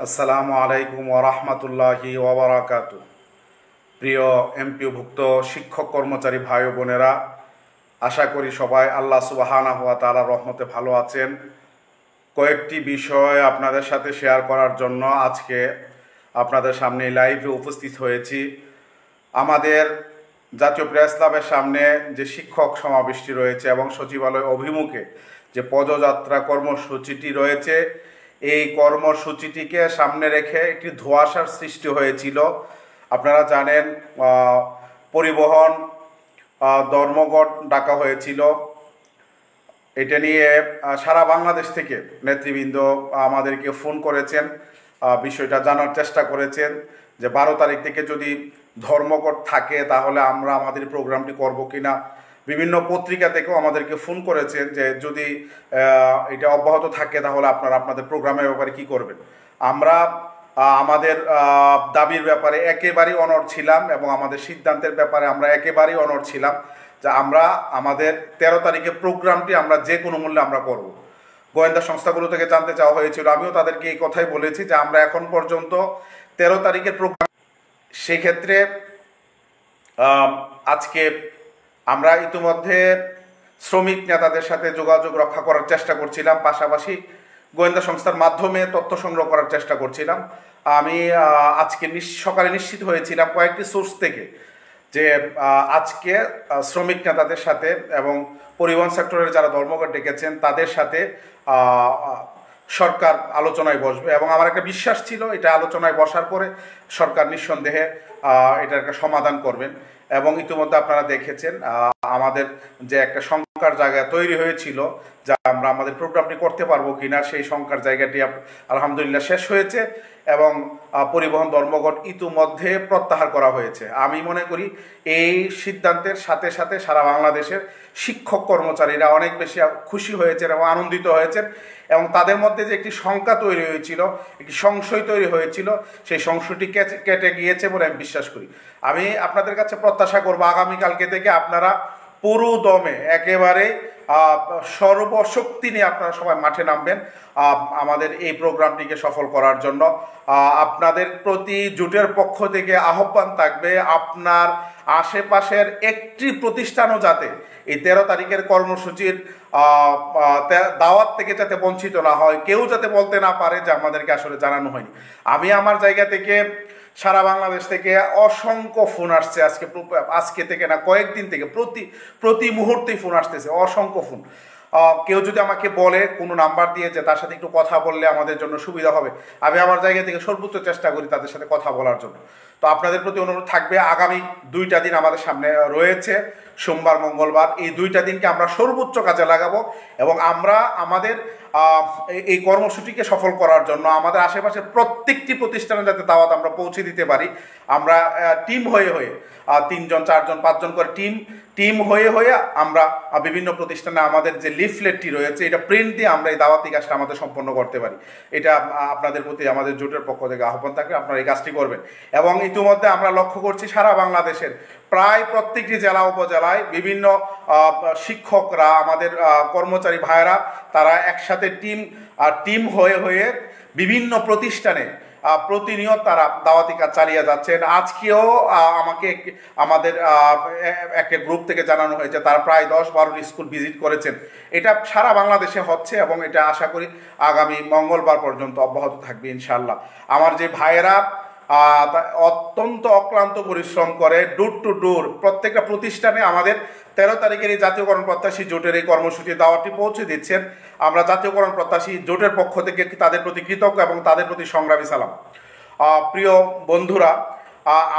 আসসালামু আলাইকুম ওরহমতুল্লাহি ওবরাকাতু। প্রিয় এমপিওভুক্ত শিক্ষক কর্মচারী ভাই ও বোনেরা, আশা করি সবাই আল্লাহ সুবহানাহু ওয়া তাআলার রহমতে ভালো আছেন। কয়েকটি বিষয় আপনাদের সাথে শেয়ার করার জন্য আজকে আপনাদের সামনে লাইভে উপস্থিত হয়েছি। আমাদের জাতীয় প্রেস ক্লাবের সামনে যে শিক্ষক সমাবেশটি রয়েছে এবং সচিবালয় অভিমুখে যে পদযাত্রা কর্মসূচিটি রয়েছে, এই কর্মসূচিটিকে সামনে রেখে একটি ধোঁয়াশার সৃষ্টি হয়েছিল। আপনারা জানেন, পরিবহন ধর্মঘট ডাকা হয়েছিল। এটা নিয়ে সারা বাংলাদেশ থেকে নেতৃবৃন্দ আমাদেরকে ফোন করেছেন, বিষয়টা জানার চেষ্টা করেছেন যে 12 তারিখ থেকে যদি ধর্মঘট থাকে তাহলে আমরা আমাদের প্রোগ্রামটি করব কিনা। বিভিন্ন পত্রিকা থেকেও আমাদেরকে ফোন করেছেন যে যদি এটা অব্যাহত থাকে তাহলে আপনারা আপনাদের প্রোগ্রামের ব্যাপারে কি করবেন। আমরা আমাদের দাবির ব্যাপারে একেবারেই অনড় ছিলাম এবং আমাদের সিদ্ধান্তের ব্যাপারে আমরা একেবারেই অনড় ছিলাম যে আমরা আমাদের 13 তারিখে প্রোগ্রামটি আমরা যে কোনো মূল্যে আমরা করব। গোয়েন্দা সংস্থাগুলো থেকে জানতে চাওয়া হয়েছিল, আমিও তাদেরকে এই কথাই বলেছি যে আমরা এখন পর্যন্ত 13 তারিখের প্রোগ্রাম। সেক্ষেত্রে আজকে আমরা ইতিমধ্যে শ্রমিক নেতাদের সাথে যোগাযোগ রক্ষা করার চেষ্টা করছিলাম, পাশাপাশি গোয়েন্দা সংস্থার মাধ্যমে তথ্য সংগ্রহ করার চেষ্টা করছিলাম। আমি আজকে সকালে নিশ্চিত হয়েছিলাম কয়েকটি সোর্স থেকে যে আজকে শ্রমিক নেতাদের সাথে এবং পরিবহন সেক্টরের যারা ধর্মঘট ডেকেছেন তাদের সাথে সরকার আলোচনায় বসবে এবং আমার একটা বিশ্বাস ছিল এটা আলোচনায় বসার পরে সরকার নিঃসন্দেহে এটার একটা সমাধান করবেন। এবং ইতিমধ্যে আপনারা দেখেছেন আমাদের যে একটা শঙ্কার জায়গা তৈরি হয়েছিল যা আমরা আমাদের প্রোগ্রামটি করতে পারবো কিনা, সেই শঙ্কার জায়গাটি আলহামদুলিল্লাহ শেষ হয়েছে এবং পরিবহন ধর্মঘট ইতিমধ্যে প্রত্যাহার করা হয়েছে। আমি মনে করি এই সিদ্ধান্তের সাথে সাথে সারা বাংলাদেশের শিক্ষক কর্মচারীরা অনেক বেশি খুশি হয়েছেন এবং আনন্দিত হয়েছেন এবং তাদের মধ্যে যে একটি শঙ্কা তৈরি হয়েছিল, একটি সংশয় তৈরি হয়েছিল, সেই সংশয়টি কেটে গিয়েছে বলে আমি বিশ্বাস করি। আমি আপনাদের কাছে প্রত্যাশা করবো আগামীকালকে থেকে আপনারা পুরো দমে একেবারে সর্বশক্তি নিয়ে আপনারা সবাই মাঠে নামবেন আমাদের এই প্রোগ্রামটিকে সফল করার জন্য। আপনাদের প্রতি জোটের পক্ষ থেকে আহ্বান থাকবে আপনার আশেপাশের একটি প্রতিষ্ঠানও যাতে এই 13 তারিখের কর্মসূচির দাওয়াত থেকে যাতে বঞ্চিত না হয়, কেউ যাতে বলতে না পারে যে আমাদেরকে আসলে জানানো হয়নি। আমি আমার জায়গা থেকে সারা বাংলাদেশ থেকে অসংখ্য ফোন আসছে, আজকে থেকে না কয়েকদিন থেকে প্রতি মুহূর্তেই ফোন আসতেছে, অসংখ্য ফোন। কেউ যদি আমাকে বলে কোনো নাম্বার দিয়ে যে তার সাথে একটু কথা বললে আমাদের জন্য সুবিধা হবে, আমি আমার জায়গা থেকে সর্বোচ্চ চেষ্টা করি তাদের সাথে কথা বলার জন্য। তো আপনাদের প্রতি অনুরোধ থাকবে, আগামী 2টা দিন আমাদের সামনে রয়েছে, সোমবার মঙ্গলবার, এই 2টা দিনকে আমরা সর্বোচ্চ কাজে লাগাবো এবং আমরা আমাদের এই কর্মসূচিকে সফল করার জন্য আমাদের আশেপাশের প্রত্যেকটি প্রতিষ্ঠানে যাতে দাওয়াত আমরা পৌঁছে দিতে পারি, আমরা টিম হয়ে 3 জন 4 জন 5 জন করে টিম হয়ে আমরা বিভিন্ন প্রতিষ্ঠানে আমাদের যে লিফলেটটি রয়েছে এটা প্রিন্ট দিয়ে আমরা এই দাওয়াতি কাজটা আমাদের সম্পন্ন করতে পারি। এটা আপনাদের প্রতি আমাদের জোটের পক্ষ থেকে আহ্বান থাকবে, আপনারা এই কাজটি করবেন। এবং ইতিমধ্যে আমরা লক্ষ্য করছি সারা বাংলাদেশের প্রায় প্রত্যেকটি জেলা উপজেলায় বিভিন্ন শিক্ষকরা, আমাদের কর্মচারী ভাইয়েরা, তারা একসাথে টিম হয়ে বিভিন্ন প্রতিষ্ঠানে প্রতিনিয়ত তারা দাওয়াতি কাজ চালিয়ে যাচ্ছেন। আজকেও আমাকে আমাদের একটা গ্রুপ থেকে জানানো হয়েছে তারা প্রায় 10-12 স্কুল ভিজিট করেছেন। এটা সারা বাংলাদেশে হচ্ছে এবং এটা আশা করি আগামী মঙ্গলবার পর্যন্ত অব্যাহত থাকবে ইনশাআল্লাহ। আমার যে ভাইয়েরা অত্যন্ত অক্লান্ত পরিশ্রম করে ডোর টু ডোর প্রত্যেকটা প্রতিষ্ঠানে আমাদের 13 তারিখের এই জাতীয়করণ প্রত্যাশী জোটের এই কর্মসূচি দাওয়াতটি পৌঁছে দিচ্ছেন। আমরা জাতীয়করণ প্রত্যাশী জোটের পক্ষ থেকে তাদের প্রতি কৃতজ্ঞ এবং তাদের প্রতি সংগ্রামী সালাম। প্রিয় বন্ধুরা,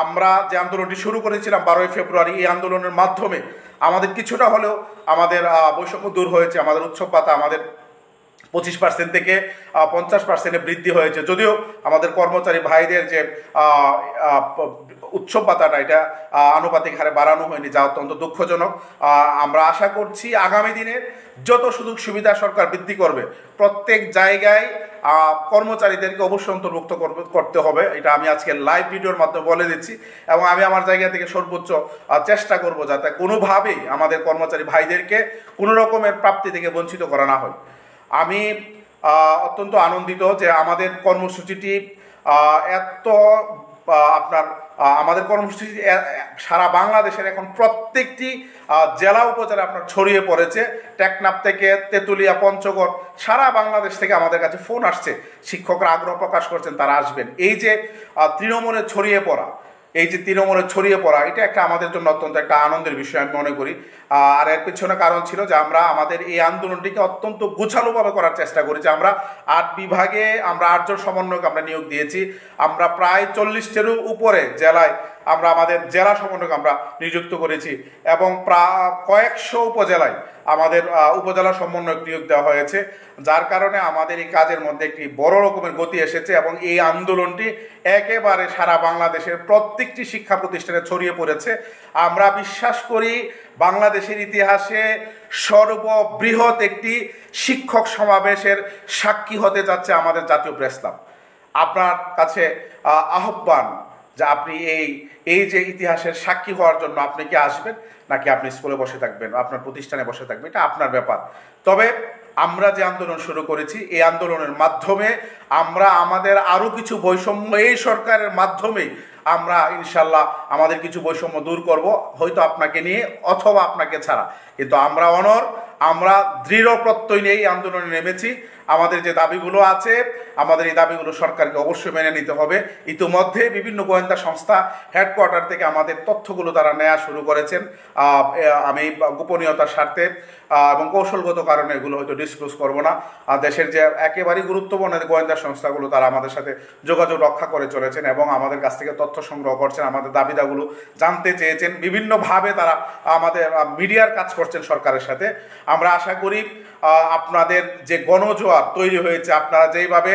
আমরা যে আন্দোলনটি শুরু করেছিলাম 12ই ফেব্রুয়ারি, এই আন্দোলনের মাধ্যমে আমাদের কিছুটা হলেও আমাদের বৈষম্য দূর হয়েছে। আমাদের উৎসব ভাতা আমাদের 25% থেকে 50% বৃদ্ধি হয়েছে। যদিও আমাদের কর্মচারী ভাইদের যে উৎসব ভাতাটা এটা আনুপাতিক হারে বাড়ানো হয়নি, যা অত্যন্ত দুঃখজনক। আমরা আশা করছি আগামী দিনে যত সুযোগ সুবিধা সরকার বৃদ্ধি করবে প্রত্যেক জায়গায় কর্মচারীদেরকে অবশ্যই অন্তর্ভুক্ত করতে হবে। এটা আমি আজকে লাইভ ভিডিওর মাধ্যমে বলে দিচ্ছি এবং আমি আমার জায়গা থেকে সর্বোচ্চ চেষ্টা করব যাতে কোনোভাবেই আমাদের কর্মচারী ভাইদেরকে কোনো রকমের প্রাপ্তি থেকে বঞ্চিত করা না হয়। আমি অত্যন্ত আনন্দিত যে আমাদের কর্মসূচিটি এত আপনার আমাদের কর্মসূচি সারা বাংলাদেশের এখন প্রত্যেকটি জেলা উপজেলা আপনার ছড়িয়ে পড়েছে। টেকনাফ থেকে তেঁতুলিয়া, পঞ্চগড়, সারা বাংলাদেশ থেকে আমাদের কাছে ফোন আসছে, শিক্ষকরা আগ্রহ প্রকাশ করছেন তারা আসবেন। এই যে তৃণমূলে ছড়িয়ে পড়া, এটা একটা আমাদের জন্য অত্যন্ত একটা আনন্দের বিষয় আমি মনে করি। আর এর পিছনে কারণ ছিল যে আমরা আমাদের এই আন্দোলনটিকে অত্যন্ত গোছালোভাবে করার চেষ্টা করেছি। আমরা 8 বিভাগে আমরা 8 জন সমন্বয়ক আমরা নিয়োগ দিয়েছি। আমরা প্রায় 40টিরও উপরে জেলায় আমরা আমাদের জেলা সমন্বয়ক আমরা নিযুক্ত করেছি এবং প্রায় কয়েকশো উপজেলায় আমাদের উপজেলা সমন্বয়ক নিয়োগ দেওয়া হয়েছে, যার কারণে আমাদের এই কাজের মধ্যে একটি বড় রকমের গতি এসেছে এবং এই আন্দোলনটি একেবারে সারা বাংলাদেশের প্রত্যেকটি শিক্ষা প্রতিষ্ঠানে ছড়িয়ে পড়েছে। আমরা বিশ্বাস করি বাংলাদেশের ইতিহাসে সর্ববৃহৎ একটি শিক্ষক সমাবেশের সাক্ষী হতে যাচ্ছে আমাদের জাতীয় প্রেস ক্লাব। আপনার কাছে আহ্বান যে আপনি এই যে ইতিহাসের সাক্ষী হওয়ার জন্য আপনি কি আসবেন, নাকি আপনি স্কুলে বসে থাকবেন, আপনার প্রতিষ্ঠানে বসে থাকবেন, এটা আপনার ব্যাপার। তবে আমরা যে আন্দোলন শুরু করেছি, এই আন্দোলনের মাধ্যমে আমরা আমাদের আরও কিছু বৈষম্য এই সরকারের মাধ্যমেই আমরা ইনশাল্লাহ আমাদের কিছু বৈষম্য দূর করব, হয়তো আপনাকে নিয়ে অথবা আপনাকে ছাড়া। কিন্তু আমরা দৃঢ় প্রত্যয় নিয়ে এই আন্দোলনে নেমেছি। আমাদের যে দাবিগুলো আছে, আমাদের এই দাবিগুলো সরকারকে অবশ্যই মেনে নিতে হবে। ইতিমধ্যে বিভিন্ন গোয়েন্দা সংস্থা হেডকোয়ার্টার থেকে আমাদের তথ্যগুলো তারা নেওয়া শুরু করেছেন। আমি গোপনীয়তার স্বার্থে এবং কৌশলগত কারণে এগুলো হয়তো ডিসক্লোজ করব না। দেশের যে একেবারেই গুরুত্বপূর্ণ গোয়েন্দা সংস্থাগুলো তারা আমাদের সাথে যোগাযোগ রক্ষা করে চলেছেন এবং আমাদের কাছ থেকে তথ্য সংগ্রহ করছেন, আমাদের দাবিদাগুলো জানতে চেয়েছেন, বিভিন্নভাবে তারা আমাদের মিডিয়ার কাজ করছেন সরকারের সাথে। আমরা আশা করি আপনাদের যে গণজোয়ার তৈরি হয়েছে, আপনারা যেইভাবে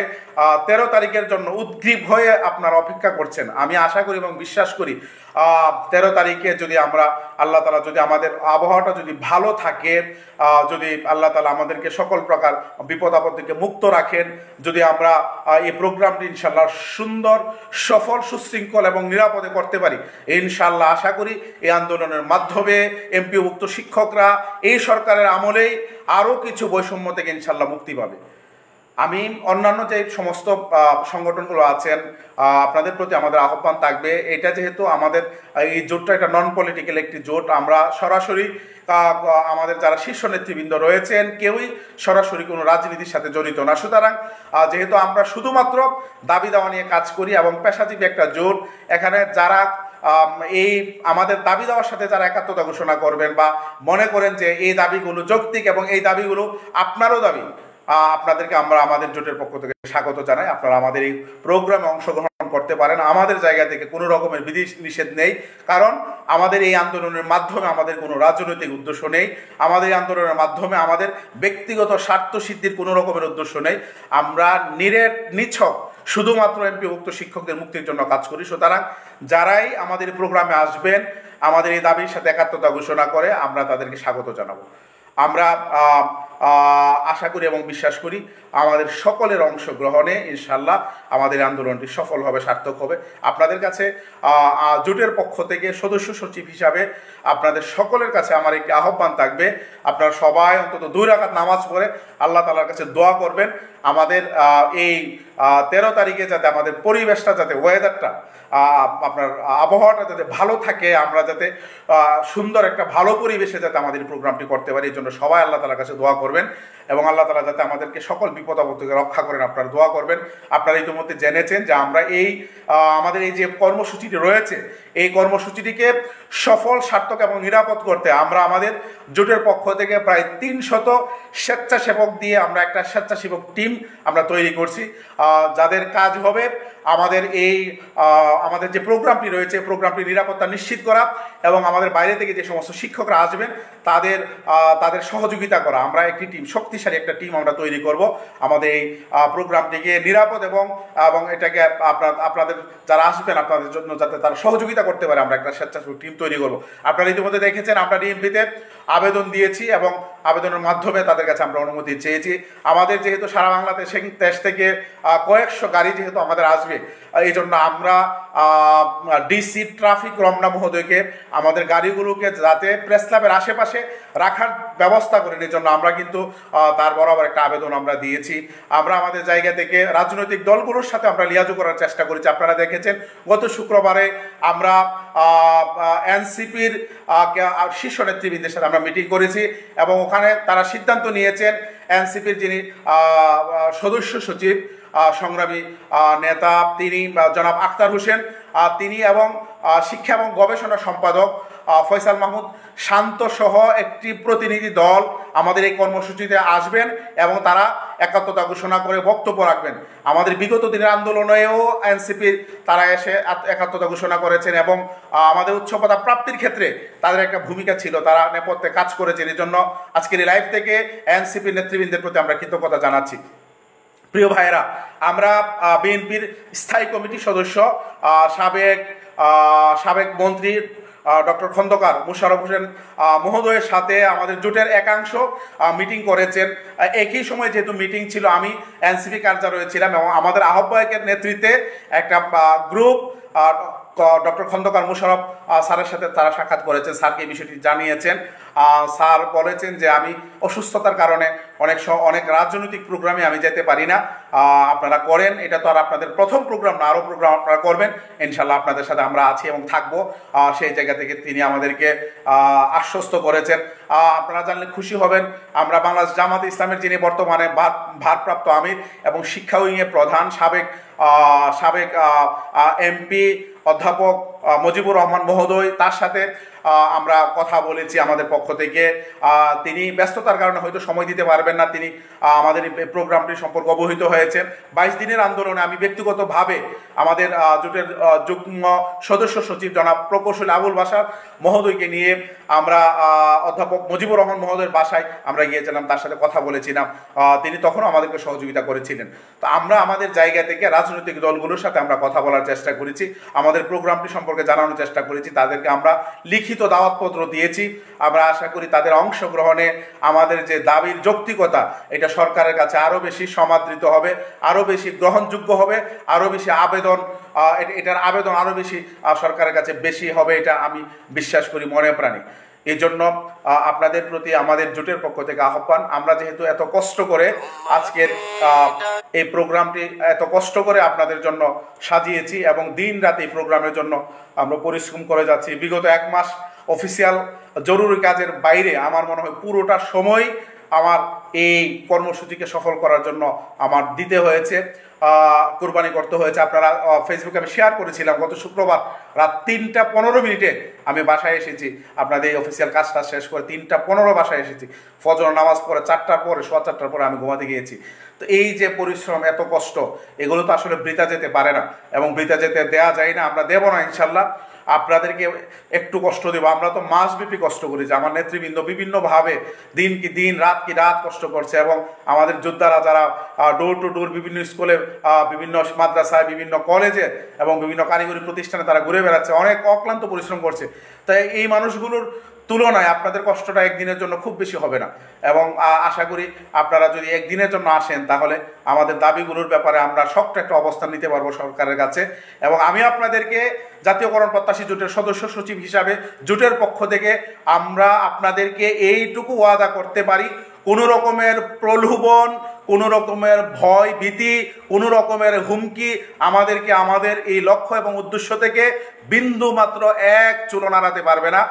13 তারিখের জন্য উদ্গ্রীব হয়ে আপনারা অপেক্ষা করছেন, আমি আশা করি এবং বিশ্বাস করি 13 তারিখে যদি আমরা আল্লাহ তাআলা যদি আমাদের আবহাওয়াটা যদি ভালো থাকে, যদি আল্লাহ তাআলা আমাদেরকে সকল প্রকার বিপদ আপদ থেকে মুক্ত রাখেন, যদি আমরা এই প্রোগ্রামটি ইনশাল্লাহ সুন্দর, সফল, সুশৃঙ্খল এবং নিরাপদে করতে পারি, ইনশাল্লাহ আশা করি এই আন্দোলনের মাধ্যমে এমপিওভুক্ত শিক্ষকরা এই সরকারের আমলেই আরও কিছু বৈষম্য থেকে ইনশাল্লাহ মুক্তি পাবে। আমি অন্যান্য যে সমস্ত সংগঠনগুলো আছেন আপনাদের প্রতি আমাদের আহ্বান থাকবে, এটা যেহেতু আমাদের এই জোটটা এটা নন পলিটিক্যাল একটি জোট, আমরা সরাসরি আমাদের যারা শীর্ষ নেতৃবৃন্দ রয়েছেন কেউই সরাসরি কোনো রাজনীতির সাথে জড়িত না। সুতরাং যেহেতু আমরা শুধুমাত্র দাবি দাওয়া নিয়ে কাজ করি এবং পেশাজীবী একটা জোট, এখানে যারা এই আমাদের দাবি দেওয়ার সাথে যারা একাত্মতা ঘোষণা করবেন বা মনে করেন যে এই দাবিগুলো যৌক্তিক এবং এই দাবিগুলো আপনারও দাবি, আপনাদেরকে আমরা আমাদের জোটের পক্ষ থেকে স্বাগত জানাই। আপনারা আমাদের এই প্রোগ্রামে অংশগ্রহণ করতে পারেন, আমাদের জায়গা থেকে কোনো রকমের বিধি নিষেধ নেই, কারণ আমাদের এই আন্দোলনের মাধ্যমে আমাদের কোনো রাজনৈতিক উদ্দেশ্য নেই, আমাদের এই আন্দোলনের মাধ্যমে আমাদের ব্যক্তিগত স্বার্থ সিদ্ধির কোনো রকমের উদ্দেশ্য নেই। আমরা নিছক শুধুমাত্র এমপিওভুক্ত শিক্ষকদের মুক্তির জন্য কাজ করি। সুতরাং যারাই আমাদের প্রোগ্রামে আসবেন, আমাদের এই দাবির সাথে একাত্মতা ঘোষণা করে, আমরা তাদেরকে স্বাগত জানাবো। আমরা আশা করি এবং বিশ্বাস করি আমাদের সকলের অংশগ্রহণে ইনশাল্লাহ আমাদের আন্দোলনটি সফল হবে, সার্থক হবে। আপনাদের কাছে জোটের পক্ষ থেকে সদস্য সচিব হিসাবে আপনাদের সকলের কাছে আমার একটি আহ্বান থাকবে, আপনারা সবাই অন্তত 2 রাকাত নামাজ পড়ে আল্লাহ তাআলার কাছে দোয়া করবেন আমাদের এই 13 তারিখে যাতে আমাদের পরিবেশটা, যাতে ওয়েদারটা, আপনার আবহাওয়াটা যাতে ভালো থাকে, আমরা যাতে সুন্দর একটা ভালো পরিবেশে যাতে আমাদের প্রোগ্রামটি করতে পারি, এই জন্য সবাই আল্লাহ তাআলার কাছে দোয়া করবেন এবং আল্লাহ তাআলা যাতে আমাদেরকে সকল বিপদ আপদ থেকে রক্ষা করেন, আপনারা দোয়া করবেন। আপনারা ইতিমধ্যে জেনেছেন যে আমরা আমাদের এই যে কর্মসূচিটি রয়েছে, এই কর্মসূচিটিকে সফল, সার্থক এবং নিরাপদ করতে আমরা আমাদের জোটের পক্ষ থেকে প্রায় 300 স্বেচ্ছাসেবক দিয়ে আমরা একটা স্বেচ্ছাসেবক টিম আমরা তৈরি করছি, যাদের কাজ হবে আমাদের যে প্রোগ্রামটি রয়েছে, প্রোগ্রামটি নিরাপত্তা নিশ্চিত করা এবং আমাদের বাইরে থেকে যে সমস্ত শিক্ষকরা আসবেন তাদের সহযোগিতা করা। আমরা একটি টিম, শক্তিশালী একটা টিম আমরা তৈরি করব আমাদের এই প্রোগ্রামটিকে নিরাপদ এবং এটাকে আপনাদের যারা আসবেন আপনাদের জন্য যাতে তারা সহযোগিতা করতে পারে, আমরা একটা স্বেচ্ছাসেবক টিম তৈরি করব। আপনারা ইতিমধ্যে দেখেছেন আমরা ডিএমপিতে আবেদন দিয়েছি এবং আবেদনের মাধ্যমে তাদের কাছে আমরা অনুমতি চেয়েছি। আমাদের যেহেতু সারা বাংলাদেশ থেকে কয়েকশো গাড়ি যেহেতু আমাদের আসবে, এই জন্য আমরা ডিসি ট্রাফিক রমনা মহোদয়কে আমাদের গাড়িগুলোকে যাতে প্রেস ক্লাবের আশেপাশে রাখার ব্যবস্থা করেন। এই জন্য আমরা কিন্তু তার বরাবর একটা আবেদন আমরা দিয়েছি। আমরা আমাদের জায়গা থেকে রাজনৈতিক দলগুলোর সাথে আমরা লিয়াজু করার চেষ্টা করেছি। আপনারা দেখেছেন গত শুক্রবারে আমরা এনসিপির শীর্ষ নেতৃবৃন্দের সাথে আমরা মিটিং করেছি এবং ওখানে তারা সিদ্ধান্ত নিয়েছেন এনসিপির যিনি সদস্য সচিব সংগ্রামী নেতা তিনি জনাব আখতার হোসেন তিনি এবং শিক্ষা এবং গবেষণা সম্পাদক ফয়সাল মাহমুদ শান্ত সহ একটি প্রতিনিধি দল আমাদের এই কর্মসূচিতে আসবেন এবং তারা একাত্মতা ঘোষণা করে বক্তব্য রাখবেন। আমাদের বিগত দিনের আন্দোলনেও এনসিপির তারা এসে একাত্মতা ঘোষণা করেছেন এবং আমাদের উচ্চপদা প্রাপ্তির ক্ষেত্রে তাদের একটা ভূমিকা ছিল, তারা নেপথ্যে কাজ করেছেন। এই জন্য আজকের এই লাইভ থেকে এনসিপির নেতৃবৃন্দের প্রতি আমরা কৃতজ্ঞতা জানাচ্ছি। প্রিয় ভাইয়েরা, আমরা বিএনপির স্থায়ী কমিটির সদস্য সাবেক মন্ত্রী ডক্টর খন্দকার মোশাররফ হোসেন মহোদয়ের সাথে আমাদের জোটের একাংশ মিটিং করেছেন। একই সময় যেহেতু মিটিং ছিল, আমি এনসিপি কার্যালয়ে ছিলাম এবং আমাদের আহ্বায়কের নেতৃত্বে একটা গ্রুপ ডক্টর খন্দকার মোশাররফ স্যারের সাথে তারা সাক্ষাৎ করেছেন, স্যারকে এই বিষয়টি জানিয়েছেন। স্যার বলেছেন যে আমি অসুস্থতার কারণে অনেক রাজনৈতিক প্রোগ্রামে আমি যেতে পারি না, আপনারা করেন, এটা তো আর আপনাদের প্রথম প্রোগ্রাম না, আরও প্রোগ্রাম আপনারা করবেন, ইনশাল্লাহ আপনাদের সাথে আমরা আছি এবং থাকবো। সেই জায়গা থেকে তিনি আমাদেরকে আশ্বস্ত করেছেন। আপনারা জানলে খুশি হবেন, আমরা বাংলাদেশ জামাতে ইসলামের যিনি বর্তমানে ভারপ্রাপ্ত আমির এবং শিক্ষা উইংয়ের প্রধান সাবেক এমপি অধ্যাপক মুজিবুর রহমান মহোদয়, তার সাথে আমরা কথা বলেছি আমাদের পক্ষ থেকে। তিনি ব্যস্ততার কারণে হয়তো সময় দিতে পারবেন না, তিনি আমাদের এই প্রোগ্রামটি সম্পর্কে অবহিত হয়েছেন। 22 দিনের আন্দোলনে আমি ব্যক্তিগতভাবে আমাদের জোটের যুগ্ম সদস্য সচিব জনাব প্রকৌশলী আবুল বাশার মহোদয়কে নিয়ে আমরা অধ্যাপক মুজিবুর রহমান মহোদয়ের বাসায় আমরা গিয়েছিলাম, তার সাথে কথা বলেছিলাম, তিনি তখনও আমাদেরকে সহযোগিতা করেছিলেন। তো আমরা আমাদের জায়গা থেকে রাজনৈতিক দলগুলোর সাথে আমরা কথা বলার চেষ্টা করেছি, আমাদের প্রোগ্রামটি সম্পর্কে জানানোর চেষ্টা করেছি, তাদেরকে আমরা লিখিত দাওয়াতপত্র দিয়েছি। আমরা আশা করি তাদের অংশগ্রহণে আমাদের যে দাবির যৌক্তিকতা এটা সরকারের কাছে আরও বেশি সমাদৃত হবে, আরও বেশি গ্রহণযোগ্য হবে, আরও বেশি এটার আবেদন আরও বেশি সরকারের কাছে বেশি হবে, এটা আমি বিশ্বাস করি মনে প্রাণে। এই জন্য আপনাদের প্রতি আমাদের জোটের পক্ষ থেকে আহ্বান, আমরা যেহেতু এত কষ্ট করে আজকের এই প্রোগ্রামটি এত কষ্ট করে আপনাদের জন্য সাজিয়েছি এবং দিন রাত এই প্রোগ্রামের জন্য আমরা পরিশ্রম করে যাচ্ছি। বিগত 1 মাস অফিসিয়াল জরুরি কাজের বাইরে আমার মনে হয় পুরোটা সময় আমার এই কর্মসূচিকে সফল করার জন্য আমার দিতে হয়েছে, কোরবানি করতে হয়েছে। আপনারা ফেসবুকে আমি শেয়ার করেছিলাম গত শুক্রবার রাত 3:15 আমি বাসায় এসেছি, আপনাদের এই অফিসিয়াল কাজটা শেষ করে 3:15 বাসায় এসেছি। ফজর নামাজ পড়ে 4টার পরে 4:15 পরে আমি ঘুমাতে গিয়েছি। তো এই যে পরিশ্রম, এত কষ্ট, এগুলো তো আসলে বৃথা যেতে পারে না এবং বৃথা যেতে দেওয়া যায় না, আমরা দেবো না ইনশাল্লাহ। আপনাদেরকে একটু কষ্ট দেবো, আমরা তো মাসব্যাপী কষ্ট করেছি, আমার নেতৃবৃন্দ বিভিন্নভাবে দিন কি দিন রাত কি রাত কষ্ট করছে এবং আমাদের যোদ্ধারা যারা ডোর টু ডোর বিভিন্ন স্কুলে, বিভিন্ন মাদ্রাসায়, বিভিন্ন কলেজে এবং বিভিন্ন কারিগরি প্রতিষ্ঠানে তারা ঘুরে বেড়াচ্ছে, অনেক অক্লান্ত পরিশ্রম করছে। তাই এই মানুষগুলোর তুলনায় আপনাদের কষ্টটা একদিনের জন্য খুব বেশি হবে না এবং আশা করি আপনারা যদি একদিনের জন্য আসেন তাহলে আমাদের দাবিগুলোর ব্যাপারে আমরা শক্ত একটা অবস্থান নিতে পারবো সরকারের কাছে। এবং আমি আপনাদেরকে জাতীয়করণ প্রত্যাশী জোটের সদস্য সচিব হিসাবে জোটের পক্ষ থেকে আমরা আপনাদেরকে এইটুকু ওয়াদা করতে পারি, কোনো রকমের প্রলোভন, কোনো রকমের ভয় ভীতি, কোনো রকমের হুমকি আমাদেরকে আমাদের এই লক্ষ্য এবং উদ্দেশ্য থেকে বিন্দু মাত্র এক চুলো নাড়াতে পারবে না।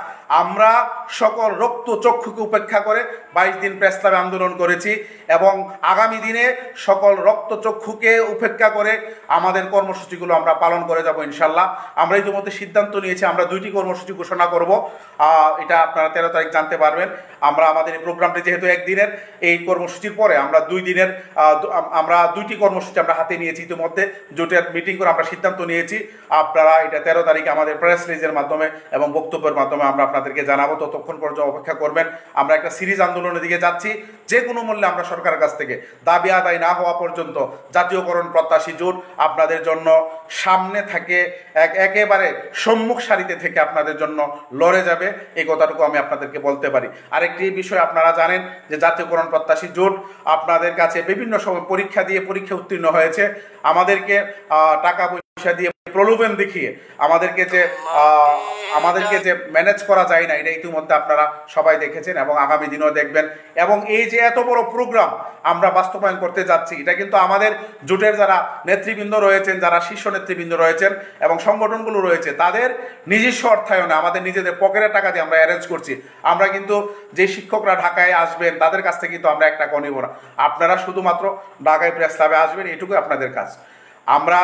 আমরা সকল রক্ত চক্ষুকে উপেক্ষা করে 22 দিন প্রেস ক্লাবে আন্দোলন করেছি এবং আগামী দিনে সকল রক্ত চক্ষুকে উপেক্ষা করে আমাদের কর্মসূচিগুলো আমরা পালন করে যাব ইনশাল্লাহ। আমরা ইতিমধ্যে সিদ্ধান্ত নিয়েছি, আমরা 2টি কর্মসূচি ঘোষণা করব, এটা আপনারা 13 তারিখ জানতে পারবেন। আমরা আমাদের এই প্রোগ্রামটি যেহেতু একদিনের, এই কর্মসূচির পরে আমরা 2 দিনের আমরা 2টি কর্মসূচি আমরা হাতে নিয়েছি ইতিমধ্যে, জোটের মিটিং করে আমরা সিদ্ধান্ত নিয়েছি। আপনারা এটা 13 তারিখে আমাদের প্রেস রিলিজের মাধ্যমে এবং বক্তব্যের মাধ্যমে আমরা আপনাদেরকে জানাবো, ততক্ষণ পর্যন্ত অপেক্ষা করবেন। আমরা একটা সিরিজ আন্দোলনের দিকে যাচ্ছি, যে কোনো মূল্যে আমরা সরকারের কাছ থেকে দাবি আদায় না হওয়া পর্যন্ত জাতীয়করণ প্রত্যাশী জোট আপনাদের জন্য সামনে থাকে, একেবারে সম্মুখ সারিতে থেকে আপনাদের জন্য লড়ে যাবে, এই কথাটুকু আমি আপনাদেরকে বলতে পারি। আরেকটি বিষয় আপনারা জানেন যে জাতীয়করণ প্রত্যাশী জোট আপনাদের কাছে বিভিন্ন সময় পরীক্ষা দিয়ে পরীক্ষা উত্তীর্ণ হয়েছে, আমাদেরকে টাকা দিয়ে প্রলোভন দেখিয়ে আমাদেরকে যে ম্যানেজ করা যায় না, এটা ইতিমধ্যে আপনারা সবাই দেখেছেন এবং আগামী দিনেও দেখবেন। এবং এই যে এত বড় প্রোগ্রাম আমরা বাস্তবায়ন করতে যাচ্ছি, এটা কিন্তু আমাদের জোটের যারা নেতৃবৃন্দ রয়েছেন, যারা শীর্ষ নেতৃবৃন্দ রয়েছেন এবং সংগঠনগুলো রয়েছে, তাদের নিজস্ব অর্থায়নে আমাদের নিজেদের পকেটের টাকা দিয়ে আমরা অ্যারেঞ্জ করছি। আমরা কিন্তু যে শিক্ষকরা ঢাকায় আসবেন তাদের কাছ থেকে কিন্তু আমরা একটা নিব না। আপনারা শুধুমাত্র ঢাকায় প্রেস ক্লাবে আসবেন, এটুকুই আপনাদের কাজ। আমরা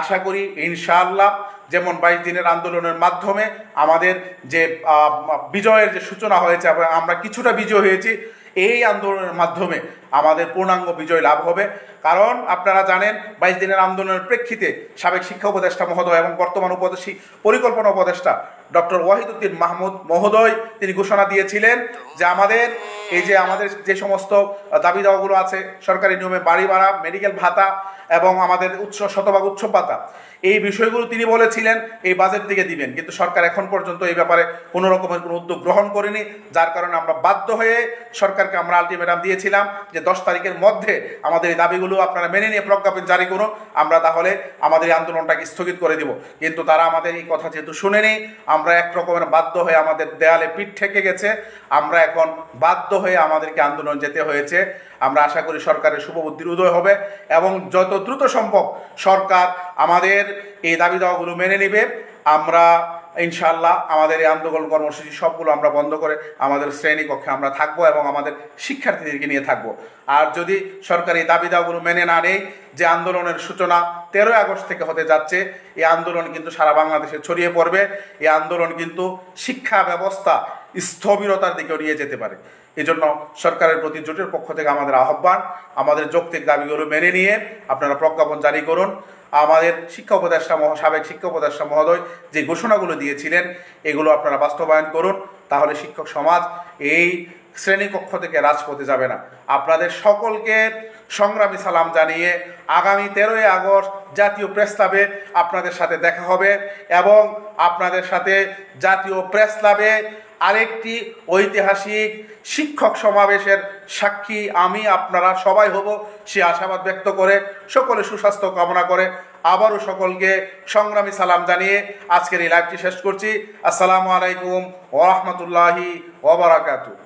আশা করি ইনশাআল্লাহ যেমন 22 দিনের আন্দোলনের মাধ্যমে আমাদের যে বিজয়ের যে সূচনা হয়েছে এবং আমরা কিছুটা বিজয় হয়েছি, এই আন্দোলনের মাধ্যমে আমাদের পূর্ণাঙ্গ বিজয় লাভ হবে। কারণ আপনারা জানেন 22 দিনের আন্দোলনের প্রেক্ষিতে সাবেক শিক্ষা উপদেষ্টা মহোদয় এবং বর্তমান পরিকল্পনা উপদেষ্টা ডক্টর ওয়াহিদুদ্দিন মাহমুদ মহোদয় তিনি ঘোষণা দিয়েছিলেন যে আমাদের যে সমস্ত দাবি দাওয়াগুলো আছে, সরকারি নিয়মে বাড়ি ভাড়া, মেডিকেল ভাতা এবং আমাদের শতভাগ উৎসব ভাতা, এই বিষয়গুলো তিনি বলেছিলেন এই বাজেট থেকে দিবেন, কিন্তু সরকার এখন পর্যন্ত এই ব্যাপারে কোনো রকমের কোনো উদ্যোগ গ্রহণ করেনি। যার কারণে আমরা বাধ্য হয়ে সরকারকে আমরা আলটিমেটাম দিয়েছিলাম যে 10 তারিখের মধ্যে আমাদের এই দাবিগুলো আপনারা মেনে নিয়ে প্রজ্ঞাপন জারি করুন, আমরা তাহলে আমাদের এই আন্দোলনটাকে স্থগিত করে দিব। কিন্তু তারা আমাদের এই কথা যেহেতু শুনেনি, আমরা এক রকমের বাধ্য হয়ে আমাদের দেয়ালে পিঠ ঠেকে গেছে, আমরা এখন বাধ্য হয়ে আমাদেরকে আন্দোলন যেতে হয়েছে। আমরা আশা করি সরকারের শুভবুদ্ধির উদয় হবে এবং যত দ্রুত সম্ভব সরকার আমাদের এই দাবি দাওয়াগুলো মেনে নেবে। আমরা ইনশাআল্লাহ আমাদের এই আন্দোলন কর্মসূচি সবগুলো আমরা বন্ধ করে আমাদের শ্রেণীকক্ষে আমরা থাকবো এবং আমাদের শিক্ষার্থীদেরকে নিয়ে থাকবো। আর যদি সরকার এই দাবি দাওয়াগুলো মেনে না নেয়, যে আন্দোলনের সূচনা 13 আগস্ট থেকে হতে যাচ্ছে, এই আন্দোলন কিন্তু সারা বাংলাদেশে ছড়িয়ে পড়বে। এই আন্দোলন কিন্তু শিক্ষা ব্যবস্থা স্থবিরতার দিকেও নিয়ে যেতে পারে। এই জন্য সরকারের প্রতি জোটের পক্ষ থেকে আমাদের আহ্বান, আমাদের যৌক্তিক দাবিগুলো মেনে নিয়ে আপনারা প্রজ্ঞাপন জারি করুন। আমাদের সাবেক শিক্ষা উপদেষ্টা মহোদয় যে ঘোষণাগুলো দিয়েছিলেন, এগুলো আপনারা বাস্তবায়ন করুন, তাহলে শিক্ষক সমাজ এই শ্রেণীকক্ষ থেকে রাজপথে যাবে না। আপনাদের সকলকে সংগ্রামী সালাম জানিয়ে আগামী 13 আগস্ট জাতীয় প্রেস ক্লাবে আপনাদের সাথে দেখা হবে এবং আপনাদের সাথে জাতীয় প্রেস ক্লাবে আরেকটি ঐতিহাসিক শিক্ষক সমাবেশের সাক্ষী আমি আপনারা সবাই হব, সে আশাবাদ ব্যক্ত করে সকলে সুস্বাস্থ্য কামনা করে আবারও সকলকে সংগ্রামী সালাম জানিয়ে আজকের এই লাইভটি শেষ করছি। আসসালামু আলাইকুম ওয়া রাহমাতুল্লাহি ওয়া বারাকাতুহু।